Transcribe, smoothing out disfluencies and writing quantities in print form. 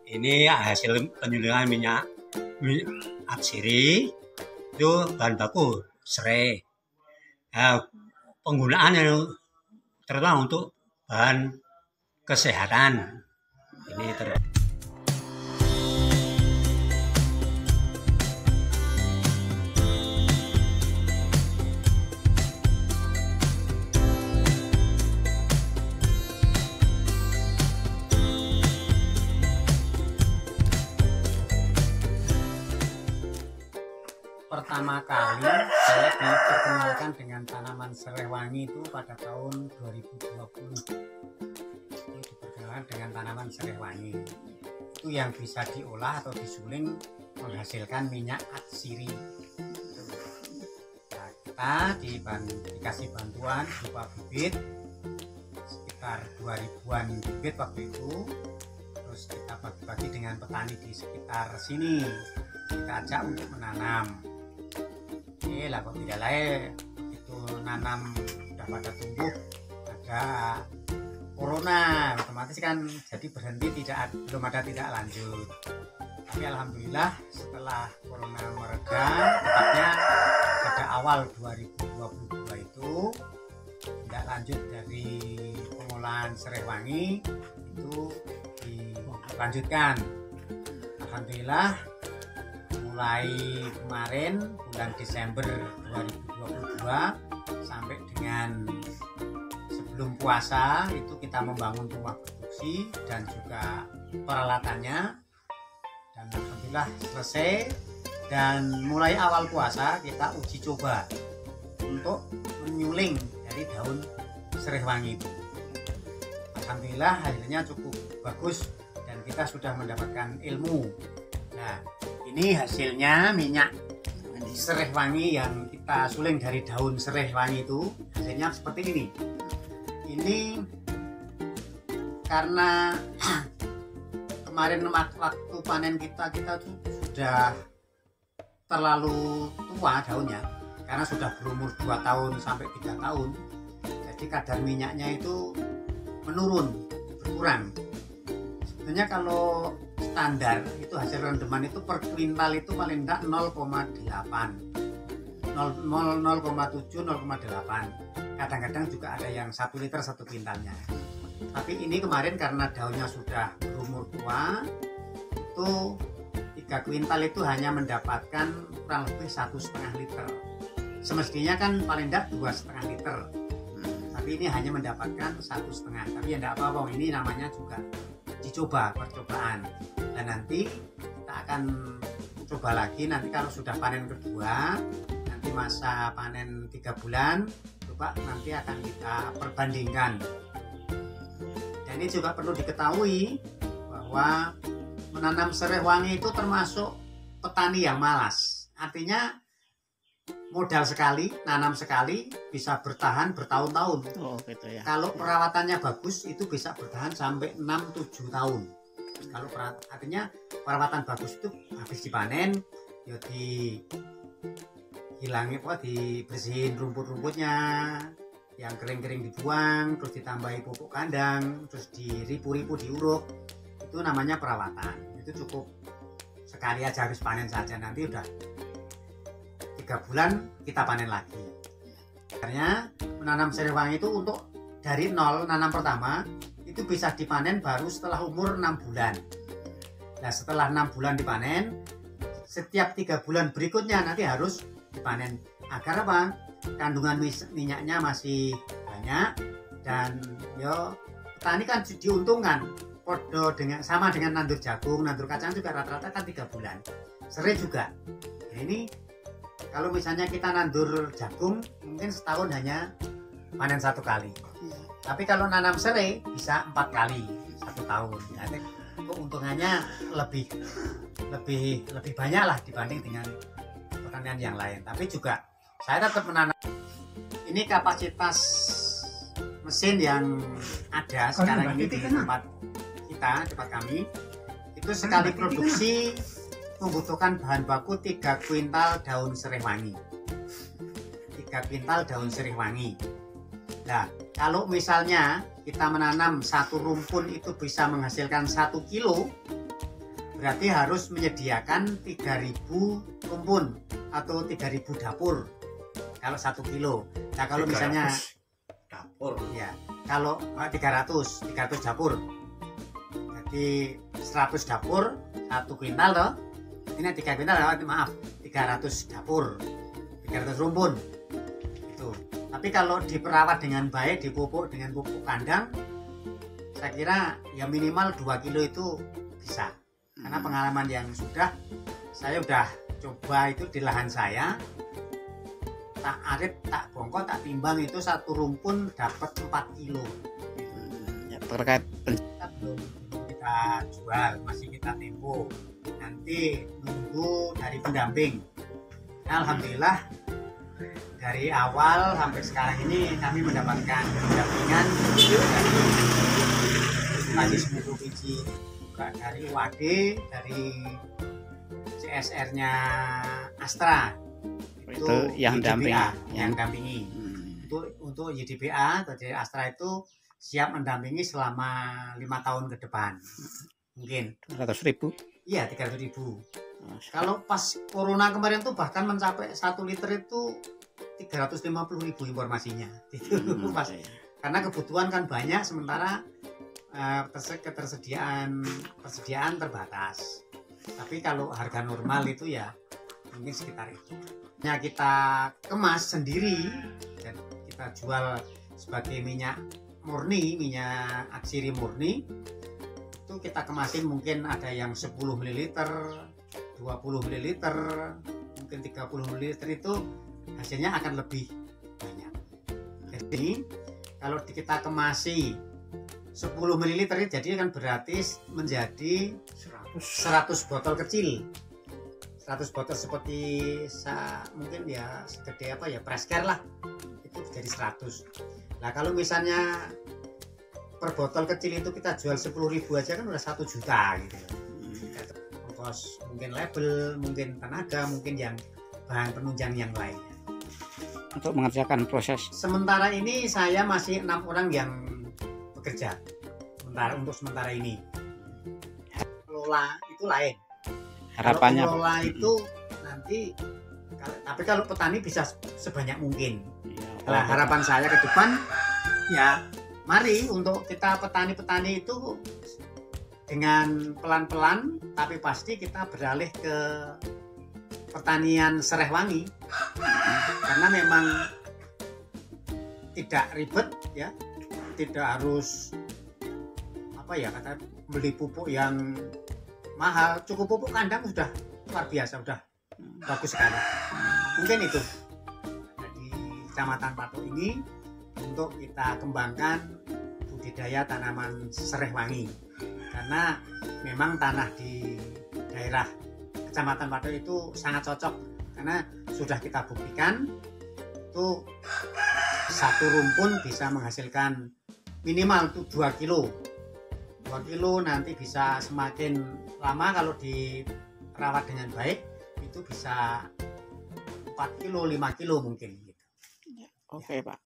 ini hasil penyulingan minyak atsiri itu bahan baku serai. Nah, penggunaannya terutama untuk bahan kesehatan ini pertama kali saya diperkenalkan dengan tanaman serai wangi itu pada tahun 2020. Diperkenalkan dengan tanaman serai wangi itu yang bisa diolah atau disuling menghasilkan minyak atsiri. Nah, kita dikasih bantuan berupa bibit sekitar 2000-an bibit waktu itu, terus kita bagi-bagi dengan petani di sekitar sini, kita ajak untuk menanam. Lah kok tidak lain itu nanam sudah pada tumbuh ada corona, otomatis kan jadi berhenti, belum ada tidak lanjut. Tapi alhamdulillah setelah corona mereda, tepatnya pada awal 2022 itu tidak lanjut dari pengolahan serai wangi itu dilanjutkan. Alhamdulillah mulai kemarin bulan Desember 2022 sampai dengan sebelum puasa itu kita membangun rumah produksi dan juga peralatannya, dan alhamdulillah selesai. Dan mulai awal puasa kita uji coba untuk menyuling dari daun serai wangi itu. Alhamdulillah hasilnya cukup bagus dan kita sudah mendapatkan ilmu. Nah, ini hasilnya minyak serai wangi yang kita suling dari daun serai wangi itu, hasilnya seperti ini. Ini karena kemarin waktu panen kita tuh sudah terlalu tua daunnya, karena sudah berumur 2 tahun sampai 3 tahun. Jadi kadar minyaknya itu menurun, berkurang. Sebenarnya kalau standar itu hasil rendeman itu per kuintal itu paling enggak 0,8, 0,7, 0,8. Kadang-kadang juga ada yang 1 liter 1 kuintalnya. Tapi ini kemarin karena daunnya sudah berumur tua, itu 3 kuintal itu hanya mendapatkan kurang lebih 1,5 liter. Semestinya kan paling enggak 2,5 liter. Tapi ini hanya mendapatkan 1,5. Tapi ya enggak apa-apa, ini namanya juga dicoba, percobaan. Dan nanti kita akan coba lagi nanti kalau sudah panen kedua, nanti masa panen 3 bulan, coba nanti akan kita perbandingkan. Dan ini juga perlu diketahui bahwa menanam serai wangi itu termasuk petani yang malas. Artinya modal sekali, nanam sekali bisa bertahan bertahun-tahun. Oh, gitu ya. Kalau perawatannya bagus itu bisa bertahan sampai 6-7 tahun. Kalau artinya perawatan bagus itu habis dipanen ya dibersihin rumput-rumputnya, yang kering-kering dibuang, terus ditambahi pupuk kandang, terus diripu-ripu, diuruk. Itu namanya perawatan. Itu cukup sekali aja habis panen saja, nanti udah 3 bulan kita panen lagi. Akhirnya menanam serai wangi itu untuk dari nol nanam pertama itu bisa dipanen baru setelah umur 6 bulan. Nah, setelah 6 bulan dipanen, setiap 3 bulan berikutnya nanti harus dipanen. Agar apa? Kandungan minyaknya masih banyak dan petani kan diuntungkan. Sama dengan nandur jagung, nandur kacang juga rata-rata kan 3 bulan. Serai juga. Nah, ini kalau misalnya kita nandur jagung mungkin setahun hanya panen 1 kali. Tapi kalau nanam serai bisa 4 kali 1 tahun. Jadi keuntungannya lebih banyak lah dibanding dengan pertanian yang lain. Tapi juga saya tetap menanam. Ini kapasitas mesin yang ada sekarang ini di tempat kami itu sekali produksi membutuhkan bahan baku 3 kuintal daun serai wangi. 3 kuintal daun serai wangi. Nah, Kalau misalnya kita menanam satu rumpun itu bisa menghasilkan 1 kilo, berarti harus menyediakan 3.000 rumpun atau 3.000 dapur kalau 1 kilo. Nah kalau misalnya dapur ya, kalau 300 dapur, jadi 100 dapur 1 kuintal toh, ini 3 kuintal, maaf 300 dapur, 300 rumpun itu. Tapi kalau diperawat dengan baik, dipupuk dengan pupuk kandang, saya kira ya minimal 2 kilo itu bisa. Karena pengalaman yang saya udah coba itu di lahan saya, tak arit, tak bongkok, tak timbang, itu satu rumpun dapat 4 kilo. Ya, terkait Kita belum kita jual, masih kita tempo. Nanti nunggu dari pendamping. Nah, alhamdulillah dari awal sampai sekarang ini kami mendapatkan pendampingan dari seluruh biji, dari WAD, dari CSR-nya Astra. itu yang YDBA, dampingi, yang dampingi. Untuk YDBA dari Astra itu siap mendampingi selama 5 tahun ke depan. Mungkin 300.000. iya 300.000. Kalau pas corona kemarin tuh bahkan mencapai 1 liter itu 350.000 informasinya. Itu pas, karena kebutuhan kan banyak, sementara persediaan terbatas. Tapi kalau harga normal itu ya mungkin sekitar itu. Nah, kita kemas sendiri dan kita jual sebagai minyak murni, minyak atsiri murni. Itu kita kemasin mungkin ada yang 10 ml, 20 ml, mungkin 30 ml, itu hasilnya akan lebih banyak. Jadi kalau kita kemasi 10 ml jadi kan berarti menjadi 100 botol kecil. 100 botol seperti mungkin ya segede apa ya, Presker lah, itu jadi 100. Nah kalau misalnya per botol kecil itu kita jual 10.000 aja kan udah 1 juta gitu. Ongkos mungkin label, mungkin tenaga, mungkin yang bahan penunjang yang lainnya. Untuk mengerjakan proses Sementara ini saya masih 6 orang yang bekerja. Untuk sementara ini. Kelola itu lain. harapannya kalau pengelola itu nanti, tapi kalau petani bisa sebanyak mungkin. Nah, harapan saya ke depan ya mari untuk kita petani-petani itu dengan pelan-pelan tapi pasti kita beralih ke pertanian sereh wangi, karena memang tidak ribet ya, tidak harus apa ya, kata beli pupuk yang mahal, cukup pupuk kandang sudah luar biasa, sudah bagus sekali. Mungkin itu di Kecamatan Patok ini untuk kita kembangkan budidaya tanaman sereh wangi, karena memang tanah di daerah Kecamatan Patok itu sangat cocok, karena sudah kita buktikan itu satu rumpun bisa menghasilkan minimal itu 2 kilo. 2 kilo nanti bisa semakin lama kalau dirawat dengan baik itu bisa 4 kilo, 5 kilo mungkin gitu. Oke, Pak.